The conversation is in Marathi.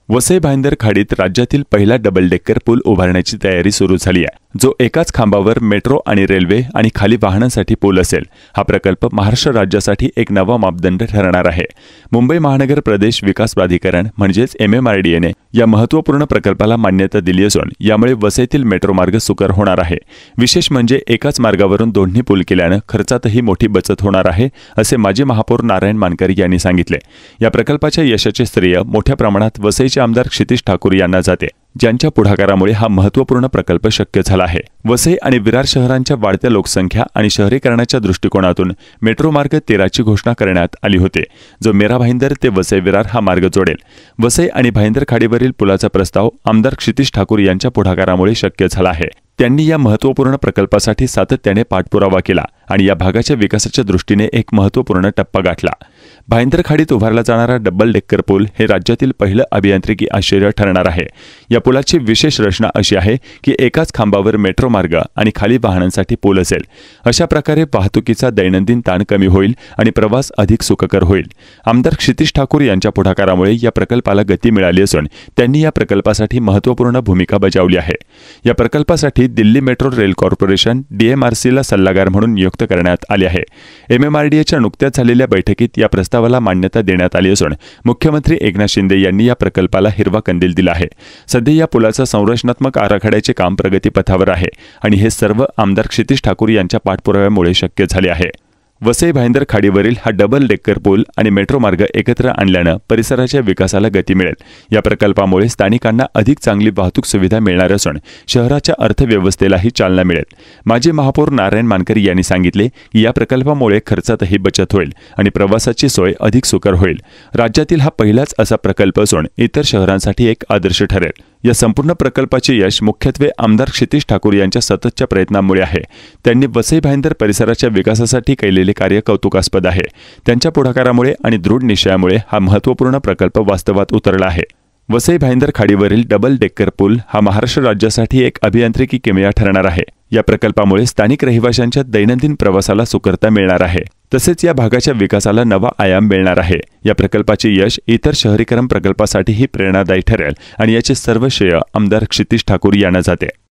वसई भाईंदर खाडीत राज्यातील पहिला डबल डेकर पूल उभारण्याची तयारी सुरू झाली आहे, जो एकाच खांबावर मेट्रो आणि रेल्वे आणि खाली वाहनांसाठी पूल असेल। हा प्रकल्प महाराष्ट्र राज्यासाठी एक नवा मापदंड ठरणार आहे। मुंबई महानगर प्रदेश विकास प्राधिकरण म्हणजेच MMRDA या महत्त्वपूर्ण प्रकल्पाला मान्यता दिली असून यामुळे वसईतील मेट्रो मार्ग सुकर होणार आहे। विशेष म्हणजे एकाच मार्गावरून दोन्ही पूल केल्याने खर्चातही मोठी बचत होणार आहे, असे माजी महापौर नारायण मानकर यांनी सांगितले। या प्रकल्पाच्या यशाचे श्रेय मोठ्या प्रमाणात वसईचे आमदार क्षितिज ठाकूर यांना जाते, ज्यांच्या पुढाकारामुळे हा महत्त्वपूर्ण प्रकल्प शक्य झाला आहे। वसई आणि विरार शहरांच्या वाढत्या लोकसंख्या आणि शहरीकरणाच्या दृष्टिकोनातून मेट्रो मार्ग 13ची घोषणा करण्यात आली होती, जो मेरा भाईंदर ते वसई विरार हा मार्ग जोडेल। वसई आणि भाईंदर खाडीवरील पुलाचा प्रस्ताव आमदार क्षितिज ठाकूर यांच्या पुढाकारामुळे शक्य झाला आहे। त्यांनी या महत्त्वपूर्ण प्रकल्पासाठी सातत्याने पाठपुरावा केला आणि या भागाच्या विकासाच्या दृष्टीने एक महत्त्वपूर्ण टप्पा गाठला। भाईंदर खाडीत उभारला जाणारा डबल डेकर पूल हे राज्यातील पहिलं अभियांत्रिकी आश्चर्य ठरणार आहे। या पुलाची विशेष रचना अशी आहे की एकाच खांबावर मेट्रो मार्ग आणि खाली वाहनांसाठी पूल असेल। अशा प्रकारे वाहतुकीचा दैनंदिन ताण कमी होईल आणि प्रवास अधिक सुखकर होईल। आमदार क्षितिज ठाकूर यांच्या पुढाकारामुळे या प्रकल्पाला गती मिळाली असून त्यांनी या प्रकल्पासाठी महत्त्वपूर्ण भूमिका बजावली आहे। या प्रकल्पासाठी दिल्ली मेट्रो रेल कॉर्पोरेशन DMRCला सल्लागार म्हणून नियुक्त करण्यात आले आहे। MMRDAच्या नुकत्याच झालेल्या बैठकीत या प्रस्तावाला मान्यता देण्यात आली असून मुख्यमंत्री एकनाथ शिंदे यांनी या प्रकल्पाला हिरवा कंदील दिला आहे। सध्या या पुलाचा संरचनात्मक आराखड्याचे काम प्रगतीपथावर आहे आणि हे सर्व आमदार क्षितिज ठाकूर यांच्या पाठपुराव्यामुळे शक्य झाले आहे। वसई भाईंदर खाडीवरील हा डबल डेकर पूल आणि मेट्रो मार्ग एकत्र आणल्याने परिसराच्या विकासाला गती मिळेल। या प्रकल्पामुळे स्थानिकांना अधिक चांगली वाहतूक सुविधा मिळणार असून शहराच्या अर्थव्यवस्थेलाही चालना मिळेल। माजी महापौर नारायण मानकर यांनी सांगितले की या प्रकल्पामुळे खर्चातही बचत होईल आणि प्रवासाची सोय अधिक सुकर होईल। राज्यातील हा पहिलाच असा प्रकल्प असून इतर शहरांसाठी एक आदर्श ठरेल। या संपूर्ण प्रकल्पाचे यश मुख्यत्वे आमदार क्षितिज ठाकूर यांच्या सततच्या प्रयत्नांमुळे आहे। त्यांनी वसई भाईंदर परिसराच्या विकासासाठी केलेले कार्य कौतुकास्पद आहे। त्यांच्या पुढाकारामुळे आणि दृढ निश्चयामुळे हा महत्त्वपूर्ण प्रकल्प वास्तवात उतरला आहे। वसई भाईंदर खाडीवरील डबल डेकर पूल हा महाराष्ट्र राज्यासाठी एक अभियांत्रिकी किमया ठरणार आहे। या प्रकल्पामुळे स्थानिक रहिवाशांच्या दैनंदिन प्रवासाला सुकरता मिळणार आहे, तसेच या भागाच्या विकासाला नवा आयाम मिळणार आहे। या प्रकल्पाचे यश इतर शहरीकरण प्रकल्पासाठीही प्रेरणादायी ठरेल आणि याचे सर्व श्रेय आमदार क्षितिज ठाकूर यांना जाते।